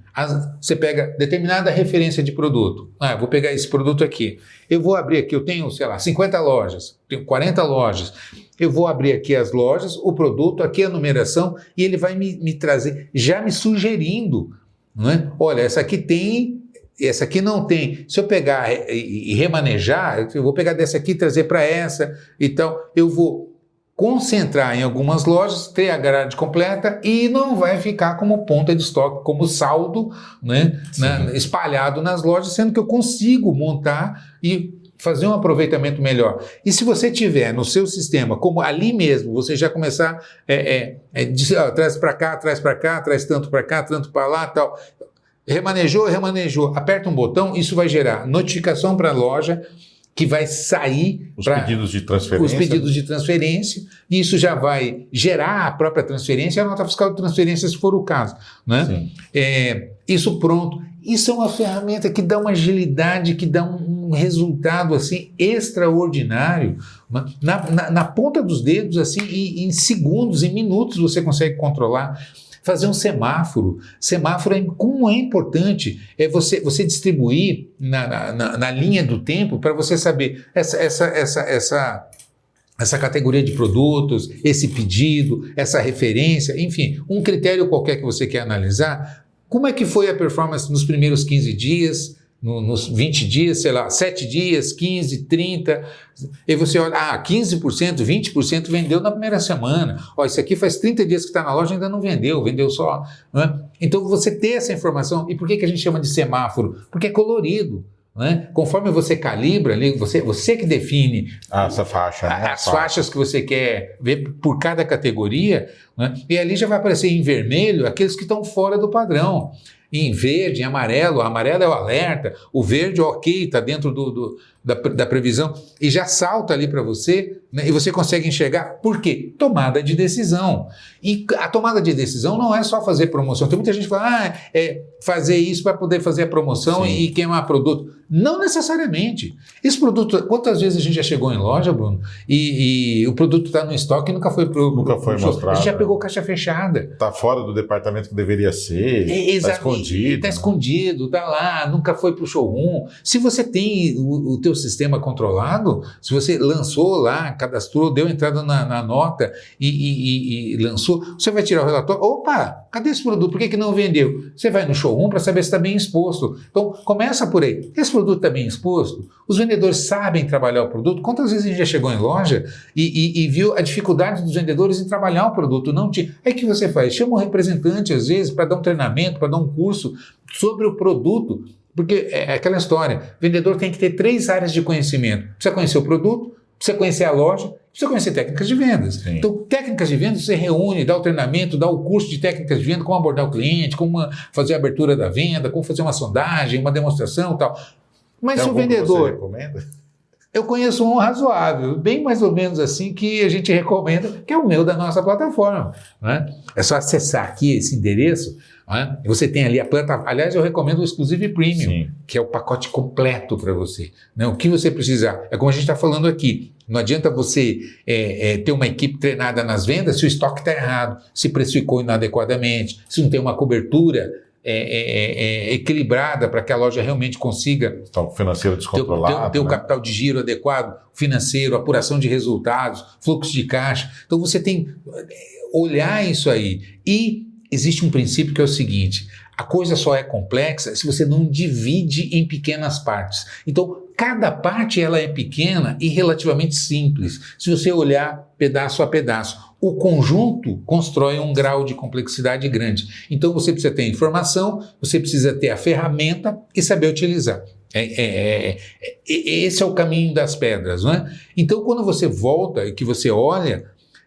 você pega determinada referência de produto. Eu vou pegar esse produto aqui, eu vou abrir aqui, eu tenho, 50 lojas, tenho 40 lojas, eu vou abrir aqui as lojas, o produto, aqui a numeração, e ele vai me trazer, já me sugerindo, não é? Olha, essa aqui tem, essa aqui não tem. Se eu pegar e remanejar, eu vou pegar dessa aqui e trazer para essa. Então, eu vou concentrar em algumas lojas, ter a grade completa e não vai ficar como ponta de estoque, como saldo, né, espalhado nas lojas, sendo que eu consigo montar e fazer um aproveitamento melhor. E se você tiver no seu sistema, como ali mesmo, você já começar, traz para cá, traz tanto para cá, tanto para lá, tal. Remanejou, aperta um botão, isso vai gerar notificação para a loja, que vai sair os pedidos de transferência, e isso já vai gerar a própria transferência e a nota fiscal de transferência, se for o caso. Né? Isso pronto. Isso é uma ferramenta que dá uma agilidade, que dá um resultado assim extraordinário. Na ponta dos dedos, assim, e em segundos, em minutos, você consegue controlar. Fazer um semáforo. Como é importante você distribuir na linha do tempo para você saber essa categoria de produtos, esse pedido, essa referência, enfim, um critério qualquer que você quer analisar. Como é que foi a performance nos primeiros 15 dias, nos 20 dias, 7 dias, 15, 30, e você olha, 15%, 20% vendeu na primeira semana, isso aqui faz 30 dias que está na loja e ainda não vendeu só. Não é? Então você ter essa informação, e por que a gente chama de semáforo? Porque é colorido. Né? Conforme você calibra ali, você que define essa faixa, né? As faixas que você quer ver por cada categoria, né? E ali já vai aparecer em vermelho aqueles que estão fora do padrão. Em verde, em amarelo é o alerta, o verde, ok, está dentro da previsão, e já salta ali para você, né, e você consegue enxergar. Por quê? Tomada de decisão. E a tomada de decisão não é só fazer promoção. Tem muita gente que fala, fazer isso para poder fazer a promoção e queimar produto. Não necessariamente. Esse produto, quantas vezes a gente já chegou em loja, Bruno, e o produto está no estoque e nunca foi mostrado. A gente já pegou caixa fechada. Está fora do departamento que deveria ser, está escondido. Está escondido, está lá, nunca foi para o showroom. Se você tem o teu sistema controlado, se você lançou lá, cadastrou, deu entrada na nota e lançou, você vai tirar o relatório. Opa, cadê esse produto? Por que não vendeu? Você vai no showroom para saber se está bem exposto. Então, começa por aí. Esse produto está bem exposto? Os vendedores sabem trabalhar o produto? Quantas vezes a gente já chegou em loja e viu a dificuldade dos vendedores em trabalhar o produto? Não tinha. Aí o que você faz? Chama um representante, às vezes, para dar um treinamento, para dar um curso sobre o produto. Porque é aquela história, o vendedor tem que ter 3 áreas de conhecimento. Precisa conhecer o produto, precisa conhecer a loja, precisa conhecer técnicas de vendas. Sim. Então, técnicas de vendas, você reúne, dá o treinamento, dá o curso de técnicas de venda, como abordar o cliente, como fazer a abertura da venda, como fazer uma sondagem, uma demonstração e tal. Mas se o vendedor... Você recomenda? Eu conheço um razoável, bem mais ou menos assim, que a gente recomenda, que é o meu da nossa plataforma. Né? É só acessar aqui esse endereço, Não é? E você tem ali a planta. Aliás, eu recomendo o Exclusive Premium, Sim. que é o pacote completo para você. Né? O que você precisar. É como a gente está falando aqui. Não adianta você ter uma equipe treinada nas vendas se o estoque está errado, se precificou inadequadamente, se não tem uma cobertura equilibrada para que a loja realmente consiga Então, financeiro descontrolado. ter o capital de giro adequado, financeiro, apuração de resultados, fluxo de caixa. Então você tem olhar isso aí. E existe um princípio que é o seguinte: a coisa só é complexa se você não divide em pequenas partes. Então, cada parte ela é pequena e relativamente simples. Se você olhar pedaço a pedaço, o conjunto constrói um grau de complexidade grande. Então, você precisa ter informação, você precisa ter a ferramenta e saber utilizar. Esse é o caminho das pedras, não é? Então, quando você volta e que você olha,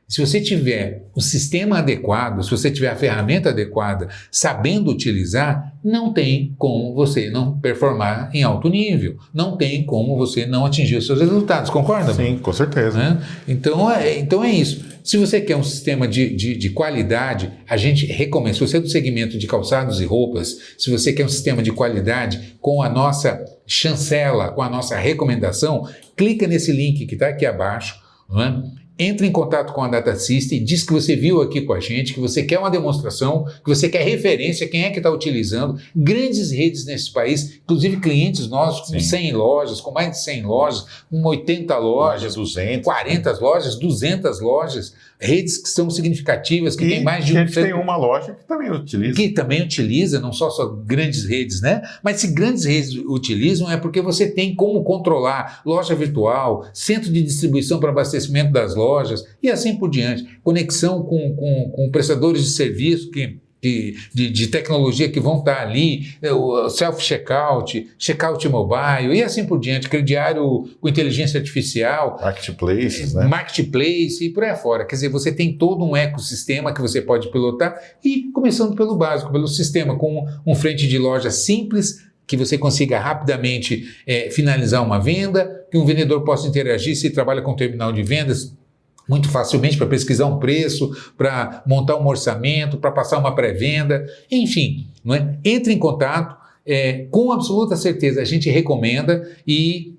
se você tiver o sistema adequado, se você tiver a ferramenta adequada, sabendo utilizar, não tem como você não performar em alto nível. Não tem como você não atingir os seus resultados. Concorda? Sim, com certeza. Né? Então é isso. Se você quer um sistema de qualidade, a gente recomenda. Se você é do segmento de calçados e roupas, se você quer um sistema de qualidade com a nossa chancela, com a nossa recomendação, clica nesse link que está aqui abaixo, não é? Entre em contato com a Data System, diz que você viu aqui com a gente, que você quer uma demonstração, que você quer referência, quem é que está utilizando. Grandes redes nesse país, inclusive clientes nossos com 100 lojas, com mais de 100 lojas, com 80 lojas, 200, 40 lojas, 200 lojas, redes que são significativas, que tem mais de a gente tem uma loja que também utiliza. Que também utiliza, não só grandes redes, né? Mas se grandes redes utilizam é porque você tem como controlar loja virtual, centro de distribuição para abastecimento das lojas e assim por diante. Conexão com prestadores de serviço de tecnologia que vão estar ali, o self-checkout, checkout mobile e assim por diante, crediário com inteligência artificial. Marketplaces, né? Marketplace e por aí fora. Quer dizer, você tem todo um ecossistema que você pode pilotar e começando pelo básico, pelo sistema, com um frente de loja simples, que você consiga rapidamente finalizar uma venda, que um vendedor possa interagir se trabalha com terminal de vendas, muito facilmente para pesquisar um preço, para montar um orçamento, para passar uma pré-venda, enfim, não é? Entre em contato, com absoluta certeza a gente recomenda e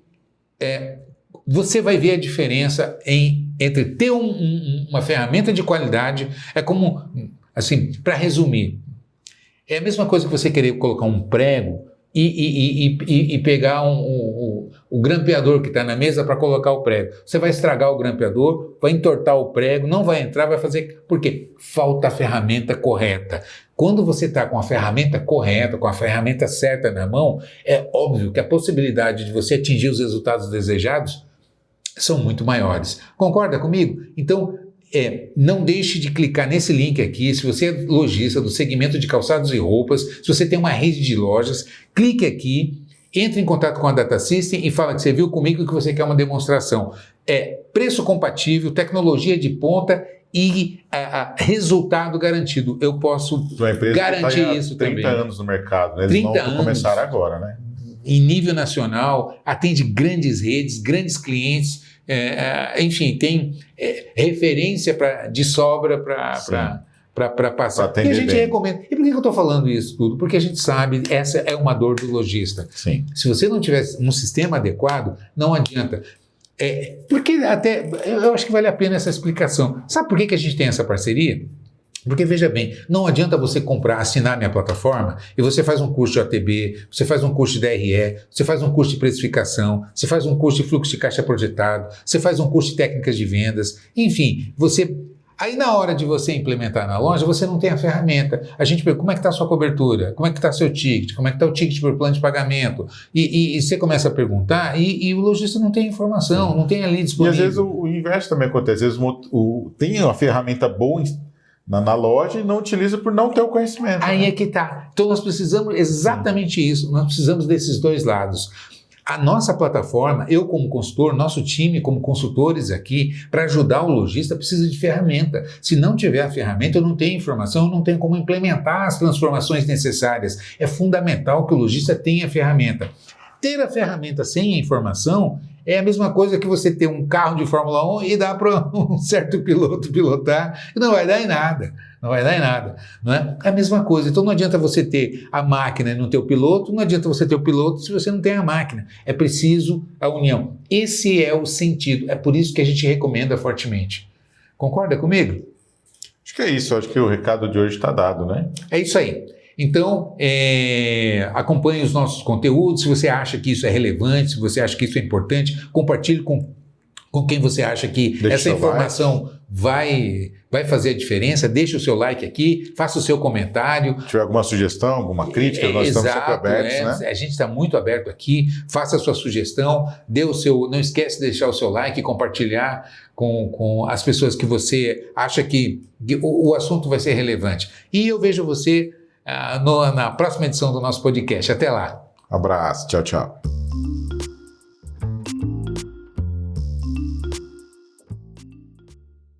você vai ver a diferença entre ter uma ferramenta de qualidade, é como, assim, para resumir, é a mesma coisa que você querer colocar um prego e pegar o grampeador que está na mesa para colocar o prego. Você vai estragar o grampeador, vai entortar o prego, não vai entrar, vai fazer... Por quê? Falta a ferramenta correta. Quando você está com a ferramenta correta, com a ferramenta certa na mão, é óbvio que a possibilidade de você atingir os resultados desejados são muito maiores. Concorda comigo? Então, não deixe de clicar nesse link aqui. Se você é lojista do segmento de calçados e roupas, se você tem uma rede de lojas, clique aqui, entre em contato com a Data System e fala que você viu comigo e que você quer uma demonstração. Preço compatível, tecnologia de ponta e resultado garantido. Eu posso garantir isso também. 30 anos no mercado, né? Eles não começaram agora, né? Em nível nacional, atende grandes redes, grandes clientes, enfim, tem referência de sobra para passar. E a gente recomenda. E por que eu estou falando isso tudo? Porque a gente sabe, essa é uma dor do lojista. Sim. Se você não tiver um sistema adequado, não adianta. Porque até, eu acho que vale a pena essa explicação. Sabe por que a gente tem essa parceria? Porque, veja bem, não adianta você assinar minha plataforma e você faz um curso de ATB, você faz um curso de DRE, você faz um curso de precificação, você faz um curso de fluxo de caixa projetado, você faz um curso de técnicas de vendas, enfim, aí na hora de você implementar na loja, você não tem a ferramenta. A gente pergunta, como é que está a sua cobertura? Como é que está seu ticket? Como é que está o ticket por plano de pagamento? E você começa a perguntar e o lojista não tem informação, não tem ali disponível. E às vezes o inverso também acontece. Às vezes tem uma ferramenta boa na loja e não utiliza por não ter o conhecimento. Aí é que está. Então nós precisamos exatamente isso. Nós precisamos desses dois lados. A nossa plataforma, eu como consultor, nosso time como consultores aqui, para ajudar o lojista, precisa de ferramenta. Se não tiver a ferramenta, eu não tenho informação, eu não tenho como implementar as transformações necessárias. É fundamental que o lojista tenha a ferramenta. Ter a ferramenta sem a informação é a mesma coisa que você ter um carro de Fórmula 1 e dar para um certo piloto pilotar, e não vai dar em nada. não vai dar em nada, não é? É a mesma coisa. Então não adianta você ter a máquina e não ter o piloto, não adianta você ter o piloto se você não tem a máquina. É preciso a união. Esse é o sentido. É por isso que a gente recomenda fortemente. Concorda comigo? Acho que é isso. Acho que o recado de hoje está dado, né? É isso aí. Então, acompanhe os nossos conteúdos. Se você acha que isso é relevante, se você acha que isso é importante, compartilhe com quem você acha que essa informação vai fazer a diferença. Deixe o seu like aqui, faça o seu comentário. Se tiver alguma sugestão, alguma crítica, nós estamos sempre abertos, né? A gente está muito aberto aqui. Faça a sua sugestão, não esquece de deixar o seu like e compartilhar com as pessoas que você acha que o assunto vai ser relevante. E eu vejo você na próxima edição do nosso podcast. Até lá. Abraço. Tchau, tchau.